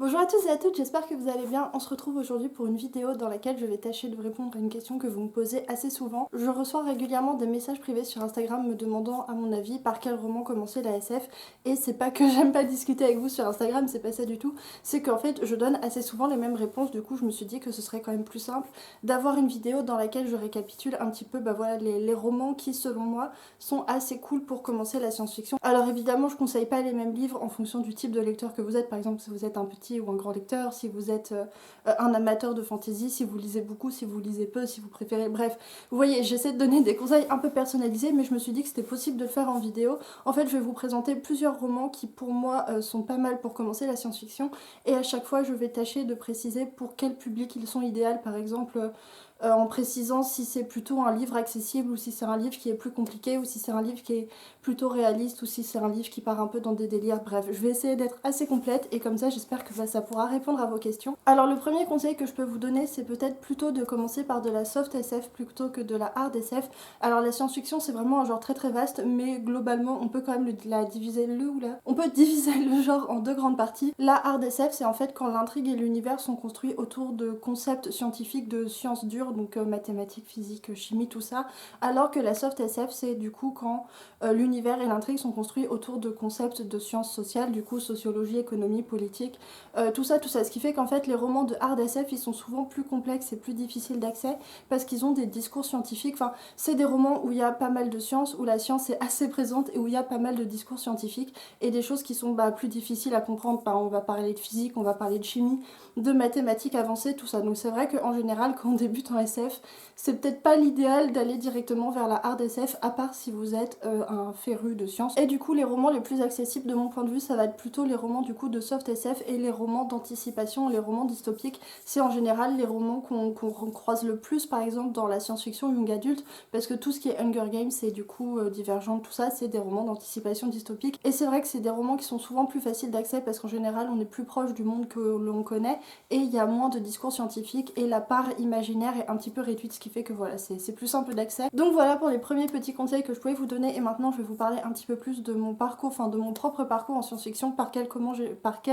Bonjour à tous et à toutes, j'espère que vous allez bien. On se retrouve aujourd'hui pour une vidéo dans laquelle je vais tâcher de répondre à une question que vous me posez assez souvent. Je reçois régulièrement des messages privés sur Instagram me demandant à mon avis par quel roman commencer la SF. Et c'est pas que j'aime pas discuter avec vous sur Instagram, c'est pas ça du tout. C'est qu'en fait je donne assez souvent les mêmes réponses, du coup je me suis dit que ce serait quand même plus simple d'avoir une vidéo dans laquelle je récapitule un petit peu voilà, les romans qui selon moi sont assez cool pour commencer la science-fiction. Alors évidemment je conseille pas les mêmes livres en fonction du type de lecteur que vous êtes, par exemple si vous êtes un petit ou un grand lecteur, si vous êtes un amateur de fantasy, si vous lisez beaucoup, si vous lisez peu, si vous préférez, bref. Vous voyez, j'essaie de donner des conseils un peu personnalisés, mais je me suis dit que c'était possible de le faire en vidéo. En fait, je vais vous présenter plusieurs romans qui pour moi sont pas mal pour commencer la science-fiction, et à chaque fois je vais tâcher de préciser pour quel public ils sont idéaux, par exemple en précisant si c'est plutôt un livre accessible ou si c'est un livre qui est plus compliqué ou si c'est un livre qui est plutôt réaliste ou si c'est un livre qui part un peu dans des délires. Bref, je vais essayer d'être assez complète et comme ça j'espère que ça pourra répondre à vos questions. Alors le premier conseil que je peux vous donner, c'est peut-être plutôt de commencer par de la soft SF plutôt que de la hard SF. Alors la science-fiction c'est vraiment un genre très très vaste, mais globalement on peut quand même on peut diviser le genre en deux grandes parties. La hard SF c'est en fait quand l'intrigue et l'univers sont construits autour de concepts scientifiques, de sciences dures, donc mathématiques, physique, chimie, tout ça, alors que la soft SF c'est du coup quand l'univers et l'intrigue sont construits autour de concepts de sciences sociales, du coup sociologie, économie, politique, tout ça, tout ça. Ce qui fait qu'en fait les romans de hard SF ils sont souvent plus complexes et plus difficiles d'accès parce qu'ils ont des discours scientifiques, enfin c'est des romans où il y a pas mal de sciences, où la science est assez présente et où il y a pas mal de discours scientifiques et des choses qui sont plus difficiles à comprendre. On va parler de physique, on va parler de chimie, de mathématiques avancées, tout ça. Donc c'est vrai qu'en général quand on débute en SF, c'est peut-être pas l'idéal d'aller directement vers la hard SF, à part si vous êtes un féru de science. Et du coup les romans les plus accessibles de mon point de vue, ça va être plutôt les romans du coup de soft SF et les romans d'anticipation, les romans dystopiques. C'est en général les romans qu'on croise le plus par exemple dans la science-fiction young adulte, parce que tout ce qui est Hunger Games et du coup Divergente, tout ça, c'est des romans d'anticipation dystopique. Et c'est vrai que c'est des romans qui sont souvent plus faciles d'accès parce qu'en général on est plus proche du monde que l'on connaît et il y a moins de discours scientifiques et la part imaginaire est un petit peu réduite, ce qui fait que voilà, c'est plus simple d'accès. Donc voilà pour les premiers petits conseils que je pouvais vous donner, et maintenant je vais vous parler un petit peu plus de mon parcours, enfin de mon propre parcours en science-fiction, par quel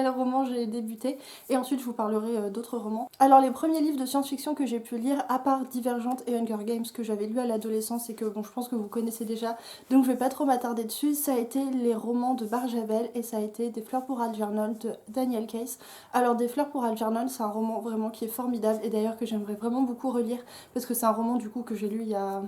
roman j'ai débuté, et ensuite je vous parlerai d'autres romans. Alors les premiers livres de science-fiction que j'ai pu lire, à part Divergente et Hunger Games que j'avais lu à l'adolescence et que bon je pense que vous connaissez déjà, donc je vais pas trop m'attarder dessus, ça a été les romans de Barjavel et ça a été Des fleurs pour Algernon de Daniel Case. Alors Des fleurs pour Algernon c'est un roman vraiment qui est formidable et d'ailleurs que j'aimerais vraiment beaucoup relire parce que c'est un roman du coup que j'ai lu il y a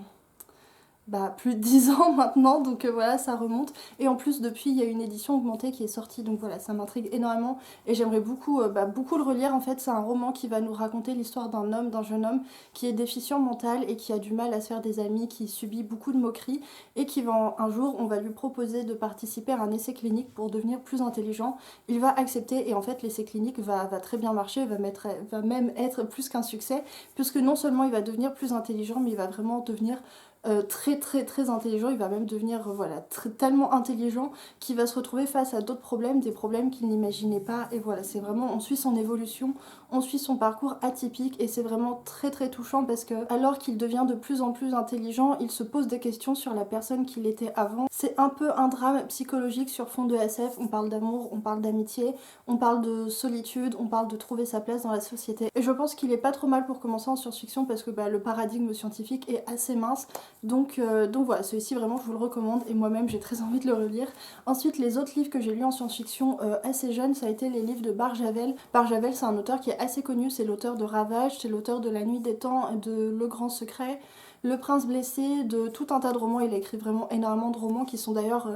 plus de 10 ans maintenant, donc voilà, ça remonte. Et en plus, depuis, il y a une édition augmentée qui est sortie, donc voilà, ça m'intrigue énormément et j'aimerais beaucoup, beaucoup le relire. En fait, c'est un roman qui va nous raconter l'histoire d'un jeune homme qui est déficient mental et qui a du mal à se faire des amis, qui subit beaucoup de moqueries et qui va un jour, on va lui proposer de participer à un essai clinique pour devenir plus intelligent. Il va accepter et en fait, l'essai clinique va très bien marcher, va même être plus qu'un succès, puisque non seulement il va devenir plus intelligent, mais il va vraiment devenir très intelligent, il va même devenir voilà, tellement intelligent qu'il va se retrouver face à d'autres problèmes, des problèmes qu'il n'imaginait pas, et voilà, c'est vraiment, on suit son évolution, on suit son parcours atypique, et c'est vraiment très touchant parce que alors qu'il devient de plus en plus intelligent, il se pose des questions sur la personne qu'il était avant. C'est un peu un drame psychologique sur fond de SF, on parle d'amour, on parle d'amitié, on parle de solitude, on parle de trouver sa place dans la société, et je pense qu'il est pas trop mal pour commencer en science-fiction parce que le paradigme scientifique est assez mince. Donc voilà, celui-ci vraiment je vous le recommande et moi-même j'ai très envie de le relire. Ensuite les autres livres que j'ai lus en science-fiction assez jeunes, ça a été les livres de Barjavel. Barjavel c'est un auteur qui est assez connu, c'est l'auteur de Ravage, c'est l'auteur de La Nuit des Temps, de Le Grand Secret, Le Prince Blessé, de tout un tas de romans. Il a écrit vraiment énormément de romans qui sont d'ailleurs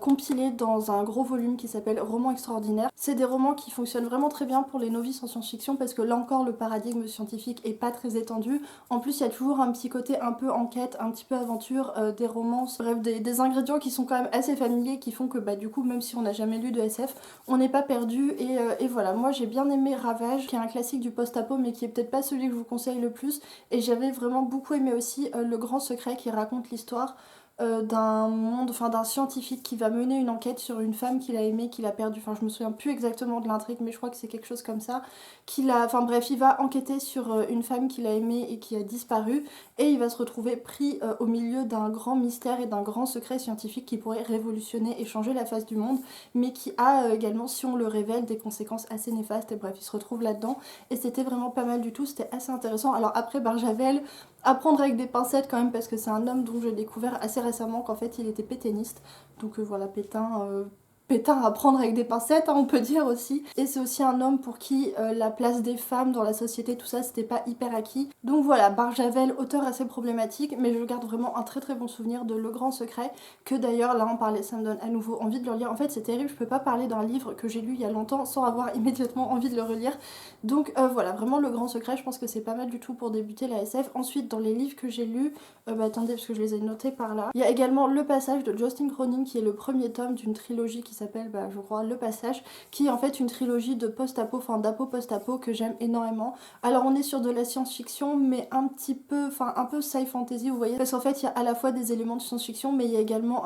compilés dans un gros volume qui s'appelle Romans extraordinaires. C'est des romans qui fonctionnent vraiment très bien pour les novices en science-fiction parce que là encore le paradigme scientifique est pas très étendu. En plus il y a toujours un petit côté un peu enquête, un petit peu aventure, des romances, bref des ingrédients qui sont quand même assez familiers qui font que du coup même si on n'a jamais lu de SF, on n'est pas perdu et voilà. Moi j'ai bien aimé Ravage qui est un classique du post-apo mais qui est peut-être pas celui que je vous conseille le plus, et j'avais vraiment beaucoup aimé aussi Le Grand Secret qui raconte l'histoire d'un monde, enfin d'un scientifique qui va mener une enquête sur une femme qu'il a aimée, qu'il a perdue, enfin je me souviens plus exactement de l'intrigue mais je crois que c'est quelque chose comme ça, enfin bref il va enquêter sur une femme qu'il a aimée et qui a disparu et il va se retrouver pris au milieu d'un grand mystère et d'un grand secret scientifique qui pourrait révolutionner et changer la face du monde mais qui a également, si on le révèle, des conséquences assez néfastes et bref il se retrouve là-dedans et c'était vraiment pas mal du tout, c'était assez intéressant. Alors après Barjavel, à prendre avec des pincettes quand même parce que c'est un homme dont j'ai découvert assez récemment qu'en fait il était pétainiste. Donc voilà, Pétain à prendre avec des pincettes, hein, on peut dire aussi. Et c'est aussi un homme pour qui la place des femmes dans la société, tout ça, c'était pas hyper acquis. Donc voilà, Barjavel, auteur assez problématique, mais je garde vraiment un très très bon souvenir de Le Grand Secret, que d'ailleurs, là on parlait, ça me donne à nouveau envie de le relire. En fait, c'est terrible, je peux pas parler d'un livre que j'ai lu il y a longtemps sans avoir immédiatement envie de le relire. Donc voilà, vraiment Le Grand Secret, je pense que c'est pas mal du tout pour débuter la SF. Ensuite, dans les livres que j'ai lus, attendez, parce que je les ai notés par là, il y a également Le Passage de Jostein Cronin, qui est le premier tome d'une trilogie qui s'appelle, je crois, Le Passage, qui est en fait une trilogie de post-apo, enfin d'apo post-apo que j'aime énormément. Alors on est sur de la science-fiction, mais un petit peu, enfin un peu sci fantasy, vous voyez, parce qu'en fait il y a à la fois des éléments de science-fiction, mais il y a également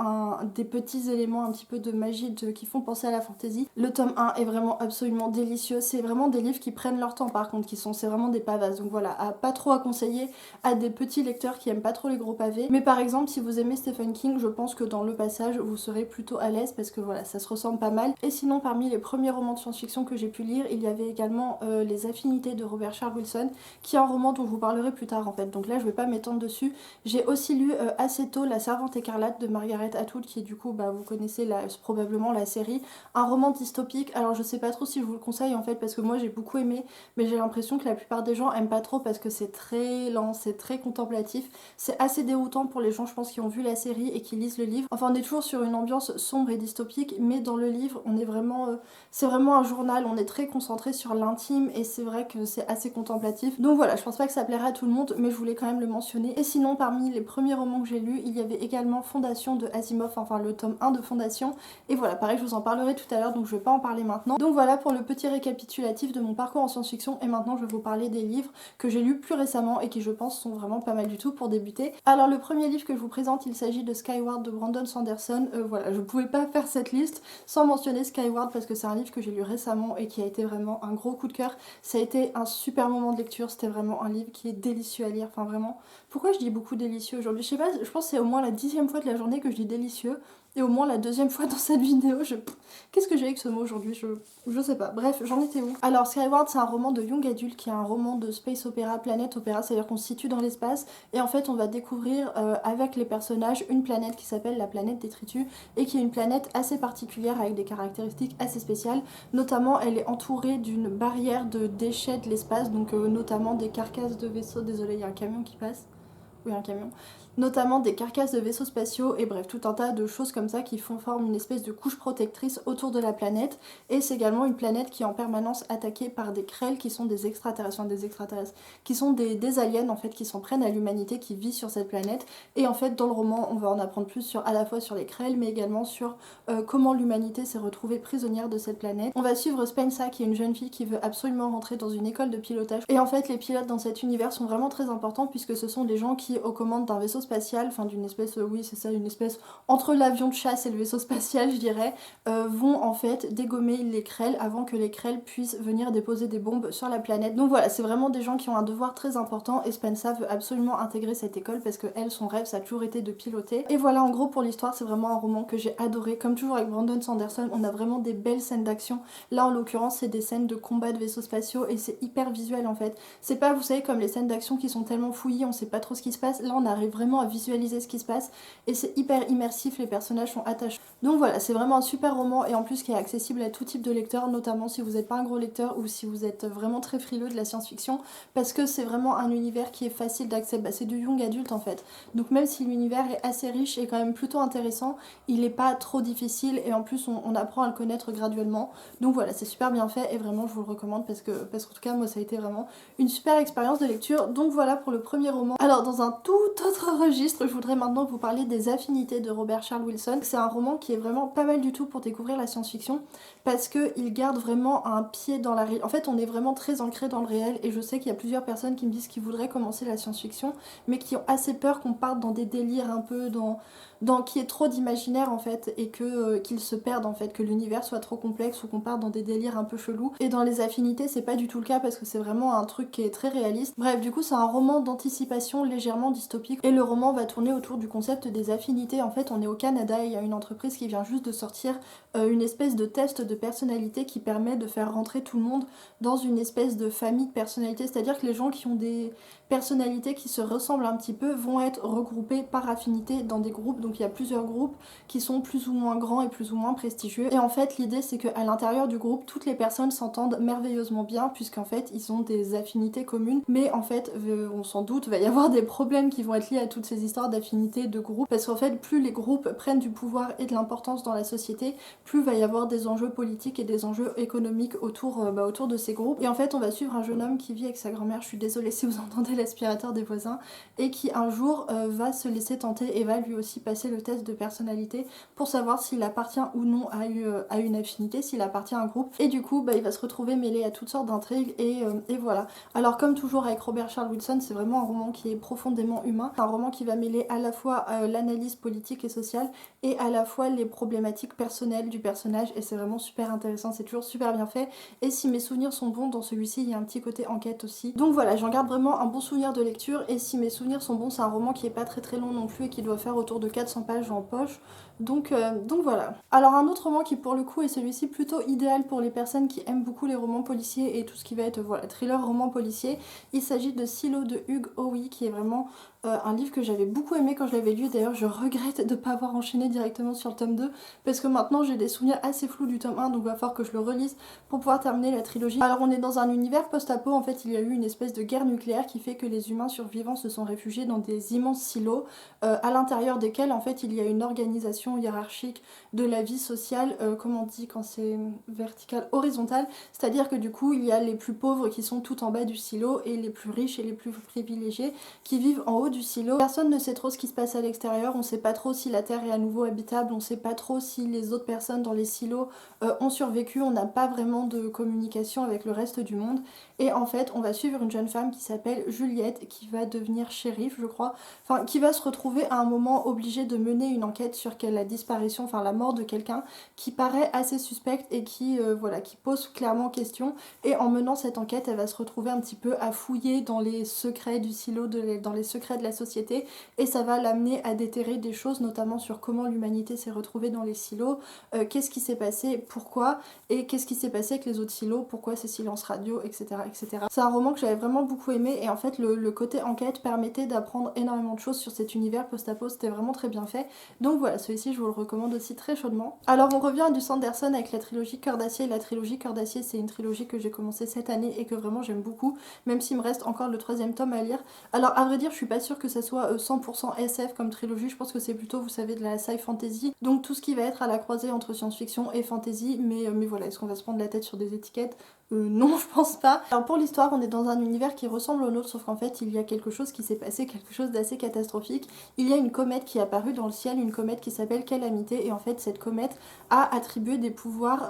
des petits éléments un petit peu de magie qui font penser à la fantasy. Le tome 1 est vraiment absolument délicieux, c'est vraiment des livres qui prennent leur temps par contre, c'est vraiment des pavasses, donc voilà, pas trop à conseiller à des petits lecteurs qui aiment pas trop les gros pavés. Mais par exemple, si vous aimez Stephen King, je pense que dans Le Passage, vous serez plutôt à l'aise parce que voilà, ça se ressemble pas mal. Et sinon, parmi les premiers romans de science-fiction que j'ai pu lire, il y avait également Les Affinités de Robert Charles Wilson, qui est un roman dont je vous parlerai plus tard en fait. Donc là, je vais pas m'étendre dessus. J'ai aussi lu assez tôt La Servante écarlate de Margaret Atwood, qui est du coup, vous connaissez probablement la série. Un roman dystopique. Alors je sais pas trop si je vous le conseille en fait, parce que moi j'ai beaucoup aimé, mais j'ai l'impression que la plupart des gens aiment pas trop parce que c'est très lent, c'est très contemplatif. C'est assez déroutant pour les gens, je pense, qui ont vu la série et qui lisent le livre. Enfin, on est toujours sur une ambiance sombre et dystopique, mais dans le livre, on est vraiment... c'est vraiment un journal, on est très concentré sur l'intime et c'est vrai que c'est assez contemplatif. Donc voilà, je pense pas que ça plaira à tout le monde, mais je voulais quand même le mentionner. Et sinon, parmi les premiers romans que j'ai lus, il y avait également Fondation de Asimov, enfin le tome 1 de Fondation. Et voilà, pareil, je vous en parlerai tout à l'heure, donc je vais pas en parler maintenant. Donc voilà pour le petit récapitulatif de mon parcours en science-fiction. Et maintenant, je vais vous parler des livres que j'ai lus plus récemment et qui, je pense, sont vraiment pas mal du tout pour débuter. Alors le premier livre que je vous présente, il s'agit de Skyward de Brandon Sanderson. Voilà, je pouvais pas faire cette liste sans mentionner Skyward parce que c'est un livre que j'ai lu récemment et qui a été vraiment un gros coup de cœur. Ça a été un super moment de lecture, c'était vraiment un livre qui est délicieux à lire, enfin vraiment. Pourquoi je dis beaucoup délicieux aujourd'hui? Je sais pas, je pense que c'est au moins la 10e fois de la journée que je dis délicieux. Et au moins la 2e fois dans cette vidéo, qu'est-ce que j'ai avec ce mot aujourd'hui? Je sais pas. Bref, j'en étais où? Alors Skyward, c'est un roman de young adulte qui est un roman de space opéra, planète opéra, c'est-à-dire qu'on se situe dans l'espace et en fait on va découvrir avec les personnages une planète qui s'appelle la planète Détritus et qui est une planète assez particulière avec des caractéristiques assez spéciales. Notamment, elle est entourée d'une barrière de déchets de l'espace, donc notamment des carcasses de vaisseaux. Désolé, il y a un camion qui passe. Oui, un camion. Notamment des carcasses de vaisseaux spatiaux et bref, tout un tas de choses comme ça qui forment une espèce de couche protectrice autour de la planète. Et c'est également une planète qui est en permanence attaquée par des Krell qui sont des extraterrestres, qui sont des aliens en fait qui s'en prennent à l'humanité qui vit sur cette planète. Et en fait, dans le roman, on va en apprendre plus à la fois sur les Krell, mais également sur comment l'humanité s'est retrouvée prisonnière de cette planète. On va suivre Spensa, qui est une jeune fille qui veut absolument rentrer dans une école de pilotage. Et en fait, les pilotes dans cet univers sont vraiment très importants puisque ce sont des gens qui, aux commandes d'un vaisseau spatial, enfin d'une espèce, oui c'est ça, une espèce entre l'avion de chasse et le vaisseau spatial je dirais, vont en fait dégommer les Krell avant que les Krell puissent venir déposer des bombes sur la planète. Donc voilà, c'est vraiment des gens qui ont un devoir très important et Spensa veut absolument intégrer cette école parce que elle, son rêve ça a toujours été de piloter. Et voilà en gros pour l'histoire, c'est vraiment un roman que j'ai adoré, comme toujours avec Brandon Sanderson, on a vraiment des belles scènes d'action. Là en l'occurrence c'est des scènes de combat de vaisseaux spatiaux et c'est hyper visuel en fait. C'est pas, vous savez, comme les scènes d'action qui sont tellement fouillis, on sait pas trop ce qui se passe. Là on arrive vraiment à visualiser ce qui se passe et c'est hyper immersif, les personnages sont attachants. Donc voilà, c'est vraiment un super roman et en plus qui est accessible à tout type de lecteur, notamment si vous n'êtes pas un gros lecteur ou si vous êtes vraiment très frileux de la science-fiction, parce que c'est vraiment un univers qui est facile d'accès, c'est du young adulte en fait. Donc même si l'univers est assez riche et quand même plutôt intéressant, il est pas trop difficile et en plus on apprend à le connaître graduellement. Donc voilà, c'est super bien fait et vraiment je vous le recommande parce qu'en tout cas moi ça a été vraiment une super expérience de lecture. Donc voilà pour le premier roman. Alors dans un un tout autre registre, je voudrais maintenant vous parler des Affinités de Robert Charles Wilson. C'est un roman qui est vraiment pas mal du tout pour découvrir la science-fiction parce qu'il garde vraiment un pied dans la réalité. En fait, on est vraiment très ancré dans le réel et je sais qu'il y a plusieurs personnes qui me disent qu'ils voudraient commencer la science-fiction mais qui ont assez peur qu'on parte dans des délires un peu dans qu'il y ait trop d'imaginaire en fait et qu'ils se perdent en fait, que l'univers soit trop complexe ou qu'on parte dans des délires un peu chelous. Et dans les Affinités, c'est pas du tout le cas parce que c'est vraiment un truc qui est très réaliste. Bref, du coup, c'est un roman d'anticipation légèrement dystopique et le roman va tourner autour du concept des affinités. En fait, on est au Canada et il y a une entreprise qui vient juste de sortir une espèce de test de personnalité qui permet de faire rentrer tout le monde dans une espèce de famille de personnalités, c'est-à-dire que les gens qui ont des personnalités qui se ressemblent un petit peu vont être regroupés par affinité dans des groupes. Donc il y a plusieurs groupes qui sont plus ou moins grands et plus ou moins prestigieux. Et en fait, l'idée c'est qu'à l'intérieur du groupe, toutes les personnes s'entendent merveilleusement bien puisqu'en fait, ils ont des affinités communes. Mais en fait, on s'en doute, va y avoir des problèmes qui vont être liés à toutes ces histoires d'affinités de groupes. Parce qu'en fait, plus les groupes prennent du pouvoir et de l'importance dans la société, plus va y avoir des enjeux politiques et des enjeux économiques autour de ces groupes. Et en fait, on va suivre un jeune homme qui vit avec sa grand-mère, je suis désolée si vous entendez l'aspirateur des voisins, et qui un jour va se laisser tenter et va lui aussi passer le test de personnalité pour savoir s'il appartient ou non à une affinité, s'il appartient à un groupe. Et du coup, il va se retrouver mêlé à toutes sortes d'intrigues et voilà. Alors comme toujours avec Robert Charles Wilson, c'est vraiment un roman qui est profondément humain. C'est un roman qui va mêler à la fois l'analyse politique et sociale et à la fois les problématiques personnelles du personnage et c'est vraiment super intéressant, c'est toujours super bien fait. Et si mes souvenirs sont bons, dans celui-ci, il y a un petit côté enquête aussi. Donc voilà, j'en garde vraiment un bon souvenir de lecture et si mes souvenirs sont bons, c'est un roman qui est pas très long non plus et qui doit faire autour de 400 pages en poche. Donc voilà. Alors un autre roman qui pour le coup est celui-ci plutôt idéal pour les personnes qui aiment beaucoup les romans policiers et tout ce qui va être voilà, thriller, roman policier. Il s'agit de Silo de Hugh Howey qui est vraiment un livre que j'avais beaucoup aimé quand je l'avais lu. D'ailleurs je regrette de ne pas avoir enchaîné directement sur le tome 2 parce que maintenant j'ai des souvenirs assez flous du tome 1 donc il va falloir que je le relise pour pouvoir terminer la trilogie. Alors on est dans un univers post-apo, en fait il y a eu une espèce de guerre nucléaire qui fait que les humains survivants se sont réfugiés dans des immenses silos à l'intérieur desquels en fait il y a une organisation hiérarchique de la vie sociale, comment on dit quand c'est vertical, horizontale, c'est-à-dire que du coup il y a les plus pauvres qui sont tout en bas du silo et les plus riches et les plus privilégiés qui vivent en haut du silo. Personne ne sait trop ce qui se passe à l'extérieur, on sait pas trop si la terre est à nouveau habitable, on sait pas trop si les autres personnes dans les silos ont survécu, on n'a pas vraiment de communication avec le reste du monde et en fait on va suivre une jeune femme qui s'appelle Juliette qui va devenir shérif je crois, enfin qui va se retrouver à un moment obligée de mener une enquête sur la disparition, enfin la mort de quelqu'un qui paraît assez suspecte et qui pose clairement question et en menant cette enquête elle va se retrouver un petit peu à fouiller dans les secrets du silo, dans les secrets de la société et ça va l'amener à déterrer des choses notamment sur comment l'humanité s'est retrouvée dans les silos, qu'est-ce qui s'est passé, pourquoi et qu'est-ce qui s'est passé avec les autres silos, pourquoi ces silences radio, etc. etc. C'est un roman que j'avais vraiment beaucoup aimé et en fait le côté enquête permettait d'apprendre énormément de choses sur cet univers post-apo, c'était vraiment très bien fait. Donc voilà, celui-ci je vous le recommande aussi très chaudement. Alors on revient à du Sanderson avec la trilogie Cœur d'Acier. La trilogie Cœur d'Acier c'est une trilogie que j'ai commencé cette année et que vraiment j'aime beaucoup, même s'il me reste encore le 3e tome à lire. Alors à vrai dire je suis pas sûre que ça soit 100% SF comme trilogie, je pense que c'est plutôt vous savez de la sci fantasy, donc tout ce qui va être à la croisée entre science-fiction et fantasy, mais voilà, est-ce qu'on va se prendre la tête sur des étiquettes? Non, je pense pas. Alors pour l'histoire, on est dans un univers qui ressemble au nôtre, sauf qu'en fait, il y a quelque chose qui s'est passé, quelque chose d'assez catastrophique. Il y a une comète qui est apparue dans le ciel, une comète qui s'appelle Calamité, et en fait, cette comète a attribué des pouvoirs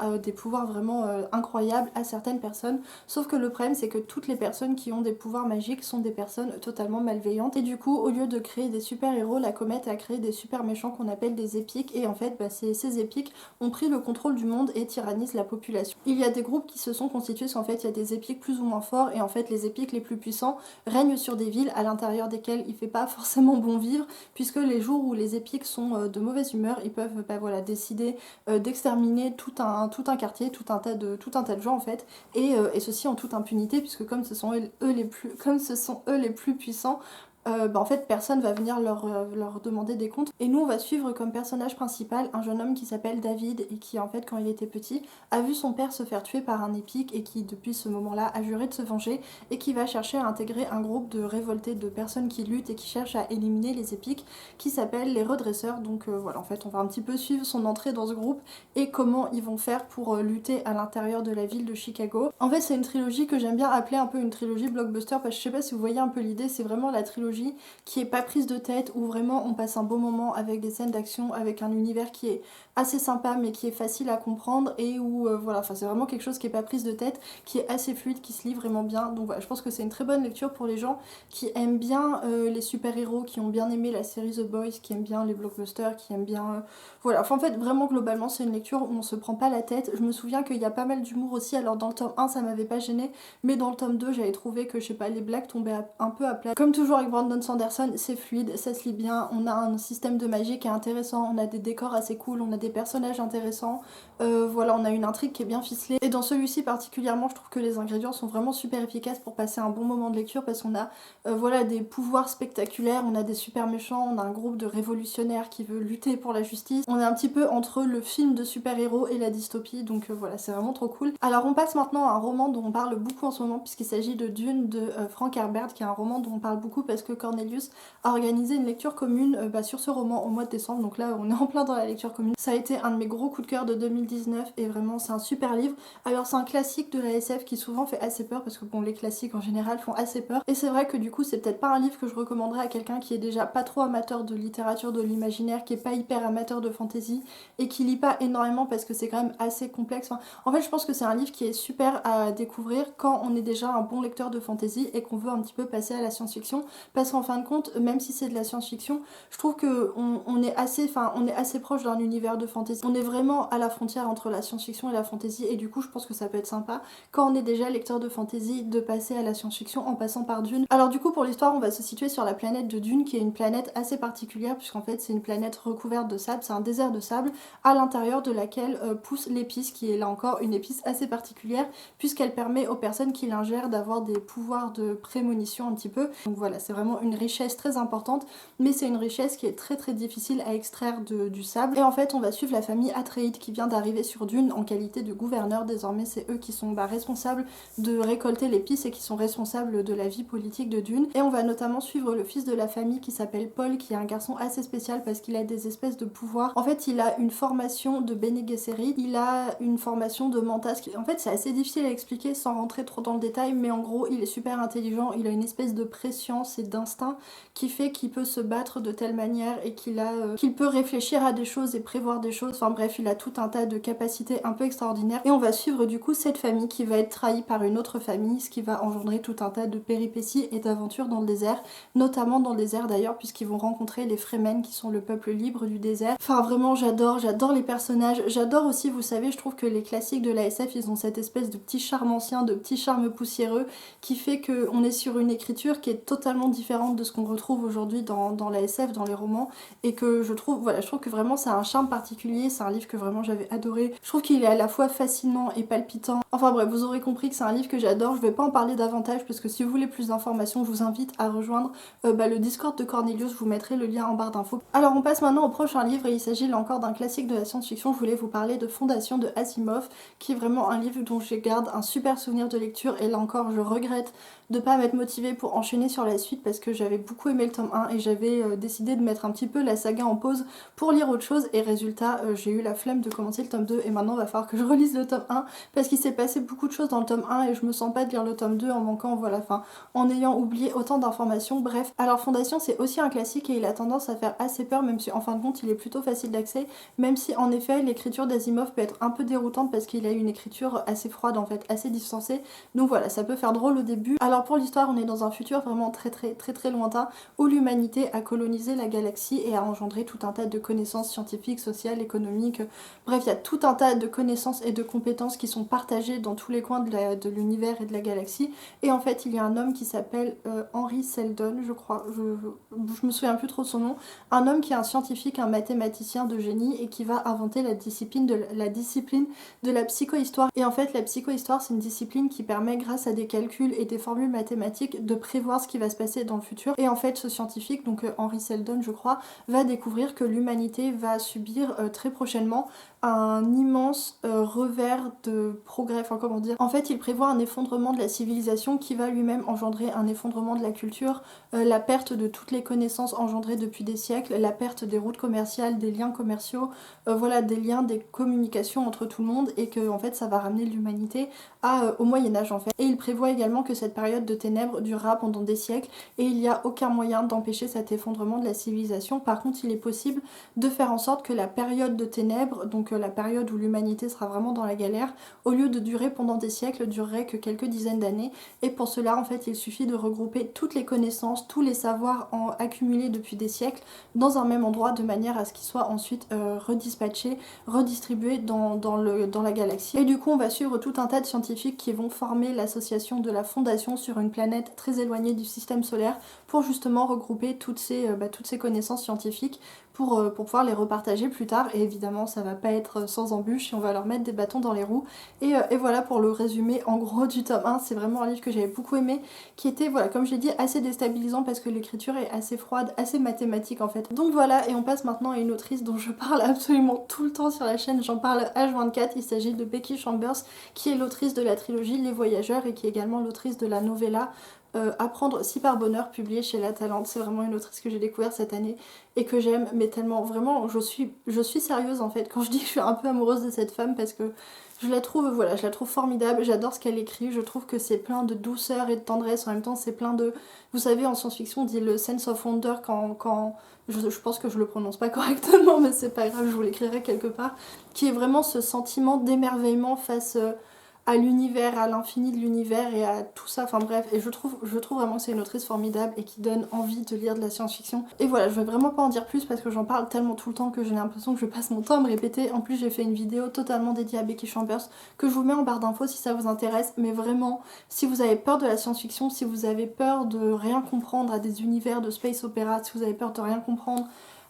vraiment incroyables à certaines personnes. Sauf que le problème, c'est que toutes les personnes qui ont des pouvoirs magiques sont des personnes totalement malveillantes. Et du coup, au lieu de créer des super-héros, la comète a créé des super méchants qu'on appelle des épiques, et en fait, ces épiques ont pris le contrôle du monde et tyrannisent la population. Il y a des groupes qui se sont constitués parce qu'en fait il y a des épiques plus ou moins forts et en fait les épiques les plus puissants règnent sur des villes à l'intérieur desquelles il fait pas forcément bon vivre puisque les jours où les épiques sont de mauvaise humeur ils peuvent décider d'exterminer tout un quartier, tout un tas de gens en fait et ceci en toute impunité puisque comme ce sont eux les plus puissants, en fait personne va venir leur demander des comptes. Et nous on va suivre comme personnage principal un jeune homme qui s'appelle David et qui en fait quand il était petit a vu son père se faire tuer par un épique et qui depuis ce moment là a juré de se venger et qui va chercher à intégrer un groupe de révoltés, de personnes qui luttent et qui cherchent à éliminer les épiques qui s'appelle les redresseurs. Donc voilà, en fait on va un petit peu suivre son entrée dans ce groupe et comment ils vont faire pour lutter à l'intérieur de la ville de Chicago. En fait c'est une trilogie que j'aime bien appeler un peu une trilogie blockbuster parce que je sais pas si vous voyez un peu l'idée, c'est vraiment la trilogie trilogie qui est pas prise de tête, où vraiment on passe un bon moment avec des scènes d'action, avec un univers qui est assez sympa mais qui est facile à comprendre et où voilà, enfin c'est vraiment quelque chose qui est pas prise de tête, qui est assez fluide, qui se lit vraiment bien. Donc voilà, je pense que c'est une très bonne lecture pour les gens qui aiment bien les super-héros, qui ont bien aimé la série The Boys, qui aiment bien les blockbusters, qui aiment bien voilà, enfin en fait vraiment globalement c'est une lecture où on se prend pas la tête. Je me souviens qu'il y a pas mal d'humour aussi, alors dans le tome 1 ça m'avait pas gêné, mais dans le tome 2 j'avais trouvé que je sais pas, les blagues tombaient un peu à plat. Comme toujours avec Brandon Sanderson, c'est fluide, ça se lit bien, on a un système de magie qui est intéressant, on a des décors assez cool, on a des personnages intéressants, voilà, on a une intrigue qui est bien ficelée. Et dans celui-ci particulièrement, je trouve que les ingrédients sont vraiment super efficaces pour passer un bon moment de lecture parce qu'on a voilà, des pouvoirs spectaculaires, on a des super méchants, on a un groupe de révolutionnaires qui veut lutter pour la justice. On est un petit peu entre le film de super-héros et la dystopie, donc voilà, c'est vraiment trop cool. Alors on passe maintenant à un roman dont on parle beaucoup en ce moment puisqu'il s'agit de Dune de Frank Herbert, qui est un roman dont on parle beaucoup parce que Cornelius a organisé une lecture commune sur ce roman au mois de décembre, donc là on est en plein dans la lecture commune. Ça a été un de mes gros coups de cœur de 2019 et vraiment c'est un super livre. Alors c'est un classique de la SF qui souvent fait assez peur parce que bon, les classiques en général font assez peur et c'est vrai que du coup c'est peut-être pas un livre que je recommanderais à quelqu'un qui est déjà pas trop amateur de littérature de l'imaginaire, qui est pas hyper amateur de fantasy et qui lit pas énormément parce que c'est quand même assez complexe. Enfin, en fait je pense que c'est un livre qui est super à découvrir quand on est déjà un bon lecteur de fantasy et qu'on veut un petit peu passer à la science-fiction, parce qu'en fin de compte même si c'est de la science-fiction, je trouve que on est assez proche d'un univers de fantasy. On est vraiment à la frontière entre la science-fiction et la fantasy et du coup je pense que ça peut être sympa quand on est déjà lecteur de fantasy de passer à la science-fiction en passant par Dune. Alors du coup pour l'histoire on va se situer sur la planète de Dune qui est une planète assez particulière puisqu'en fait c'est une planète recouverte de sable, c'est un désert de sable à l'intérieur de laquelle pousse l'épice qui est là encore une épice assez particulière puisqu'elle permet aux personnes qui l'ingèrent d'avoir des pouvoirs de prémonition un petit peu. Donc voilà, c'est vraiment une richesse très importante mais c'est une richesse qui est très très difficile à extraire du sable. Et en fait on va suivre la famille Atreides qui vient d'arriver sur Dune en qualité de gouverneur. Désormais c'est eux qui sont responsables de récolter l'épice et qui sont responsables de la vie politique de Dune. Et on va notamment suivre le fils de la famille qui s'appelle Paul, qui est un garçon assez spécial parce qu'il a des espèces de pouvoirs. En fait il a une formation de Bene Gesserit, il a une formation de Mantas. En fait c'est assez difficile à expliquer sans rentrer trop dans le détail, mais en gros il est super intelligent, il a une espèce de préscience et d'instinct qui fait qu'il peut se battre de telle manière et qu'il peut réfléchir à des choses et prévoir des choses. Enfin bref, il a tout un tas de capacités un peu extraordinaires. Et on va suivre du coup cette famille qui va être trahie par une autre famille, ce qui va engendrer tout un tas de péripéties et d'aventures dans le désert, notamment dans le désert d'ailleurs, puisqu'ils vont rencontrer les Fremen qui sont le peuple libre du désert. Enfin vraiment j'adore les personnages, j'adore aussi, vous savez, je trouve que les classiques de la SF ils ont cette espèce de petit charme ancien, de petit charme poussiéreux qui fait qu'on est sur une écriture qui est totalement différente de ce qu'on retrouve aujourd'hui dans la SF, dans les romans, et que je trouve que vraiment ça a un charme particulier, c'est un livre que vraiment j'avais adoré. Je trouve qu'il est à la fois fascinant et palpitant. Enfin bref, vous aurez compris que c'est un livre que j'adore, je vais pas en parler davantage parce que si vous voulez plus d'informations, je vous invite à rejoindre le Discord de Cornelius, je vous mettrai le lien en barre d'infos. Alors on passe maintenant au prochain livre et il s'agit là encore d'un classique de la science-fiction. Je voulais vous parler de Fondation de Asimov, qui est vraiment un livre dont je garde un super souvenir de lecture et là encore je regrette de pas m'être motivée pour enchaîner sur la suite parce que j'avais beaucoup aimé le tome 1 et j'avais décidé de mettre un petit peu la saga en pause pour lire autre chose et résultat j'ai eu la flemme de commencer le tome 2 et maintenant il va falloir que je relise le tome 1 parce qu'il s'est passé beaucoup de choses dans le tome 1 et je me sens pas de lire le tome 2 en manquant, voilà, enfin en ayant oublié autant d'informations. Bref, alors Fondation c'est aussi un classique et il a tendance à faire assez peur même si en fin de compte il est plutôt facile d'accès, même si en effet l'écriture d'Asimov peut être un peu déroutante parce qu'il a une écriture assez froide en fait, assez distancée, donc voilà, ça peut faire drôle au début. Alors pour l'histoire on est dans un futur vraiment très lointain où l'humanité a colonisé la galaxie et a engendré tout un tas de connaissances scientifiques, sociales, économiques, bref il y a tout un tas de connaissances et de compétences qui sont partagées dans tous les coins de l'univers et de la galaxie. Et en fait il y a un homme qui s'appelle Henry Seldon je crois, je me souviens plus trop de son nom, un homme qui est un scientifique, un mathématicien de génie et qui va inventer la discipline de la psychohistoire. Et en fait la psychohistoire c'est une discipline qui permet grâce à des calculs et des formules mathématiques de prévoir ce qui va se passer dans le futur. Et en fait ce scientifique, donc Henry Seldon je crois, va découvrir que l'humanité va subir très prochainement un immense revers de progrès, enfin comment dire. En fait il prévoit un effondrement de la civilisation qui va lui-même engendrer un effondrement de la culture, la perte de toutes les connaissances engendrées depuis des siècles, la perte des routes commerciales, des liens commerciaux, voilà, des liens, des communications entre tout le monde, et que en fait ça va ramener l'humanité au Moyen-Âge en fait. Et il prévoit également que cette période de ténèbres durera pendant des siècles et il n'y a aucun moyen d'empêcher cet effondrement de la civilisation. Par contre il est possible de faire en sorte que la période de ténèbres, donc la période où l'humanité sera vraiment dans la galère, au lieu de durer pendant des siècles, durerait que quelques dizaines d'années. Et pour cela, en fait, il suffit de regrouper toutes les connaissances, tous les savoirs accumulés depuis des siècles dans un même endroit, de manière à ce qu'ils soient ensuite redispatchés, redistribués dans la galaxie. Et du coup, on va suivre tout un tas de scientifiques qui vont former l'association de la Fondation sur une planète très éloignée du système solaire pour justement regrouper toutes ces connaissances scientifiques pour pouvoir les repartager plus tard. Et évidemment ça va pas être sans embûches et on va leur mettre des bâtons dans les roues. Et voilà pour le résumé en gros du tome 1. C'est vraiment un livre que j'avais beaucoup aimé, qui était, voilà, comme je l'ai dit, assez déstabilisant parce que l'écriture est assez froide, assez mathématique en fait. Donc voilà, et on passe maintenant à une autrice dont je parle absolument tout le temps sur la chaîne, j'en parle H24. Il s'agit de Becky Chambers, qui est l'autrice de la trilogie Les Voyageurs et qui est également l'autrice de la novella Apprendre si par bonheur, publié chez La Talente. C'est vraiment une autrice que j'ai découvert cette année et que j'aime, mais tellement, vraiment, je suis sérieuse en fait quand je dis que je suis un peu amoureuse de cette femme, parce que je la trouve, voilà, je la trouve formidable, j'adore ce qu'elle écrit, je trouve que c'est plein de douceur et de tendresse, en même temps c'est plein de... Vous savez, en science-fiction on dit le sense of wonder quand je pense que je le prononce pas correctement, mais c'est pas grave, je vous l'écrirai quelque part, qui est vraiment ce sentiment d'émerveillement face à l'univers, à l'infini de l'univers et à tout ça, enfin bref, et je trouve vraiment que c'est une autrice formidable et qui donne envie de lire de la science-fiction. Et voilà, je vais vraiment pas en dire plus parce que j'en parle tellement tout le temps que j'ai l'impression que je passe mon temps à me répéter. En plus j'ai fait une vidéo totalement dédiée à Becky Chambers que je vous mets en barre d'infos si ça vous intéresse, mais vraiment, si vous avez peur de la science-fiction, si vous avez peur de rien comprendre à des univers de space opéra, si vous avez peur de rien comprendre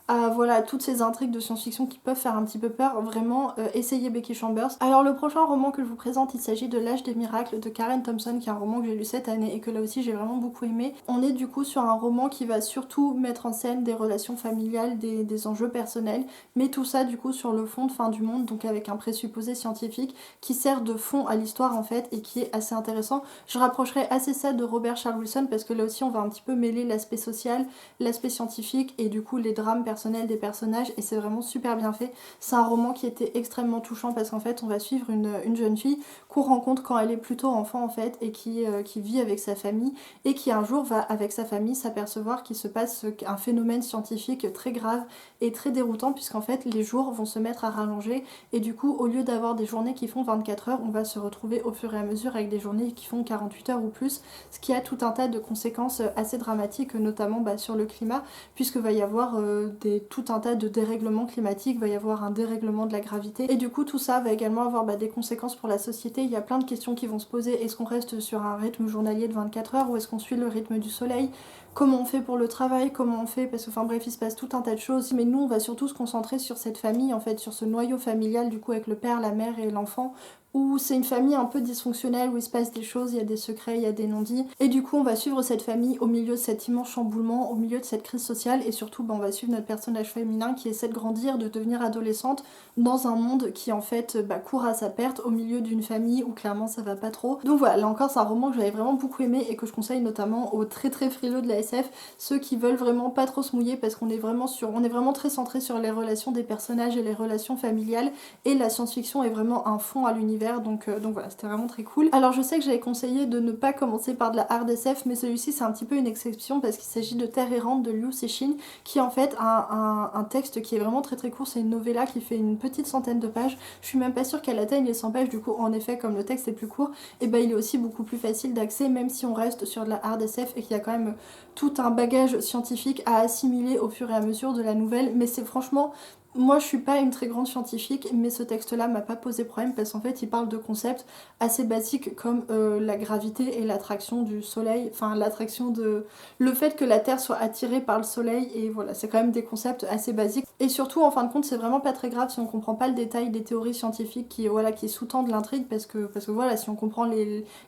à voilà, toutes ces intrigues de science-fiction qui peuvent faire un petit peu peur, vraiment essayez Becky Chambers. Alors le prochain roman que je vous présente, il s'agit de L'Âge des miracles de Karen Thompson, qui est un roman que j'ai lu cette année et que là aussi j'ai vraiment beaucoup aimé. On est du coup sur un roman qui va surtout mettre en scène des relations familiales, des enjeux personnels, mais tout ça du coup sur le fond de fin du monde, donc avec un présupposé scientifique qui sert de fond à l'histoire en fait et qui est assez intéressant. Je rapprocherai assez ça de Robert Charles Wilson parce que là aussi on va un petit peu mêler l'aspect social, l'aspect scientifique et du coup les drames personnels des personnages, et c'est vraiment super bien fait. C'est un roman qui était extrêmement touchant parce qu'en fait on va suivre une jeune fille qu'on rencontre quand elle est plutôt enfant en fait et qui vit avec sa famille et qui un jour va avec sa famille s'apercevoir qu'il se passe un phénomène scientifique très grave et très déroutant, puisqu'en fait les jours vont se mettre à rallonger et du coup au lieu d'avoir des journées qui font 24 heures, on va se retrouver au fur et à mesure avec des journées qui font 48 heures ou plus, ce qui a tout un tas de conséquences assez dramatiques, notamment sur le climat, puisque va y avoir tout un tas de dérèglements climatiques, va y avoir un dérèglement de la gravité, et du coup tout ça va également avoir des conséquences pour la société. Il y a plein de questions qui vont se poser. Est-ce qu'on reste sur un rythme journalier de 24 heures ou est-ce qu'on suit le rythme du soleil? Comment on fait pour le travail? Comment on fait? Parce que enfin bref, il se passe tout un tas de choses, mais nous on va surtout se concentrer sur cette famille en fait, sur ce noyau familial du coup avec le père, la mère et l'enfant, où c'est une famille un peu dysfonctionnelle, où il se passe des choses, il y a des secrets, il y a des non-dits. Et du coup, on va suivre cette famille au milieu de cet immense chamboulement, au milieu de cette crise sociale, et surtout, on va suivre notre personnage féminin qui essaie de grandir, de devenir adolescente, dans un monde qui en fait court à sa perte, au milieu d'une famille où clairement ça va pas trop. Donc voilà, là encore, c'est un roman que j'avais vraiment beaucoup aimé et que je conseille notamment aux très très frileux de la SF, ceux qui veulent vraiment pas trop se mouiller parce qu'on est vraiment très centré sur les relations des personnages et les relations familiales, et la science-fiction est vraiment un fond à l'univers. Donc voilà, c'était vraiment très cool. Alors je sais que j'avais conseillé de ne pas commencer par de la hard SF, mais celui-ci c'est un petit peu une exception parce qu'il s'agit de Terre errante de Liu Cixin, qui est en fait un texte qui est vraiment très très court. C'est une novella qui fait une petite centaine de pages. Je suis même pas sûre qu'elle atteigne les 100 pages, du coup en effet comme le texte est plus court, et il est aussi beaucoup plus facile d'accès, même si on reste sur de la hard SF et qu'il y a quand même tout un bagage scientifique à assimiler au fur et à mesure de la nouvelle. Mais c'est franchement... Moi je suis pas une très grande scientifique, mais ce texte là m'a pas posé problème parce qu'en fait il parle de concepts assez basiques comme la gravité et l'attraction du soleil, enfin l'attraction de... le fait que la Terre soit attirée par le soleil, et voilà, c'est quand même des concepts assez basiques. Et surtout en fin de compte c'est vraiment pas très grave si on comprend pas le détail des théories scientifiques qui sous-tendent l'intrigue, parce que voilà, si on comprend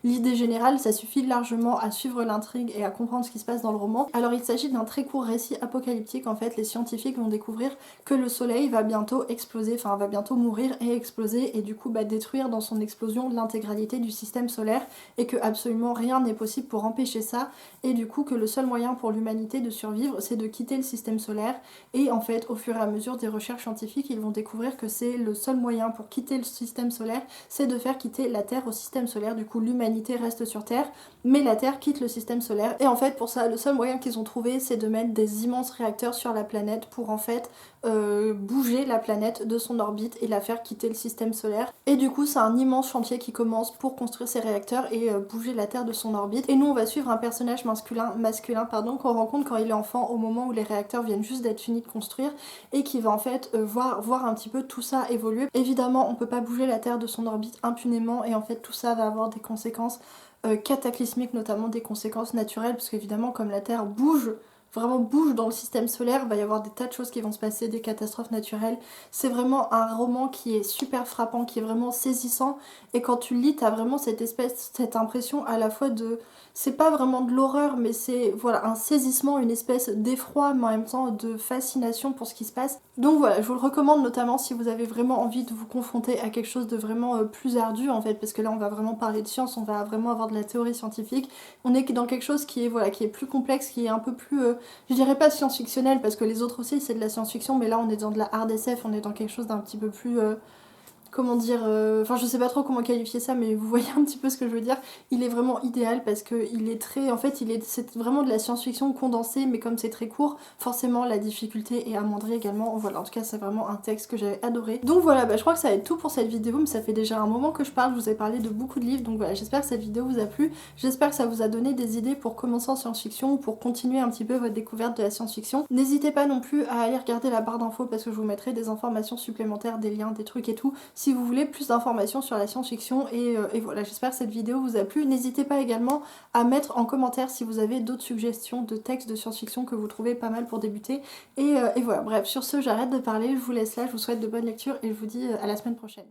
l'idée générale, ça suffit largement à suivre l'intrigue et à comprendre ce qui se passe dans le roman. Alors il s'agit d'un très court récit apocalyptique en fait. Les scientifiques vont découvrir que le soleil soleil va bientôt exploser, enfin va bientôt mourir et exploser et du coup détruire dans son explosion l'intégralité du système solaire et que absolument rien n'est possible pour empêcher ça et du coup que le seul moyen pour l'humanité de survivre c'est de quitter le système solaire et en fait au fur et à mesure des recherches scientifiques ils vont découvrir que c'est le seul moyen pour quitter le système solaire, c'est de faire quitter la Terre au système solaire. Du coup l'humanité reste sur Terre mais la Terre quitte le système solaire et en fait pour ça le seul moyen qu'ils ont trouvé c'est de mettre des immenses réacteurs sur la planète pour en fait bouger la planète de son orbite et la faire quitter le système solaire. Et du coup c'est un immense chantier qui commence pour construire ces réacteurs et bouger la Terre de son orbite. Et nous on va suivre un personnage masculin qu'on rencontre quand il est enfant au moment où les réacteurs viennent juste d'être finis de construire et qui va en fait voir un petit peu tout ça évoluer. Évidemment on peut pas bouger la Terre de son orbite impunément et en fait tout ça va avoir des conséquences cataclysmiques, notamment des conséquences naturelles parce qu'évidemment comme la Terre vraiment bouge dans le système solaire, il va y avoir des tas de choses qui vont se passer, des catastrophes naturelles. C'est vraiment un roman qui est super frappant, qui est vraiment saisissant et quand tu le lis, t'as vraiment cette impression à la fois de... C'est pas vraiment de l'horreur mais c'est voilà un saisissement, une espèce d'effroi mais en même temps de fascination pour ce qui se passe. Donc voilà, je vous le recommande notamment si vous avez vraiment envie de vous confronter à quelque chose de vraiment plus ardu en fait parce que là on va vraiment parler de science, on va vraiment avoir de la théorie scientifique. On est dans quelque chose qui est plus complexe, qui est un peu plus... je dirais pas science-fictionnel parce que les autres aussi c'est de la science-fiction mais là on est dans de la hard SF, on est dans quelque chose d'un petit peu plus comment dire, enfin je sais pas trop comment qualifier ça mais vous voyez un petit peu ce que je veux dire. Il est vraiment idéal parce que il est très, en fait c'est vraiment de la science-fiction condensée mais comme c'est très court forcément la difficulté est amoindrie également. Voilà, en tout cas c'est vraiment un texte que j'avais adoré. Donc voilà, je crois que ça va être tout pour cette vidéo mais ça fait déjà un moment que je parle, je vous ai parlé de beaucoup de livres donc voilà, j'espère que cette vidéo vous a plu, j'espère que ça vous a donné des idées pour commencer en science-fiction ou pour continuer un petit peu votre découverte de la science-fiction. N'hésitez pas non plus à aller regarder la barre d'infos parce que je vous mettrai des informations supplémentaires, des liens, des trucs et tout si vous voulez plus d'informations sur la science-fiction et voilà, j'espère que cette vidéo vous a plu. N'hésitez pas également à mettre en commentaire si vous avez d'autres suggestions de textes de science-fiction que vous trouvez pas mal pour débuter et voilà, bref, sur ce j'arrête de parler, je vous laisse là, je vous souhaite de bonnes lectures et je vous dis à la semaine prochaine.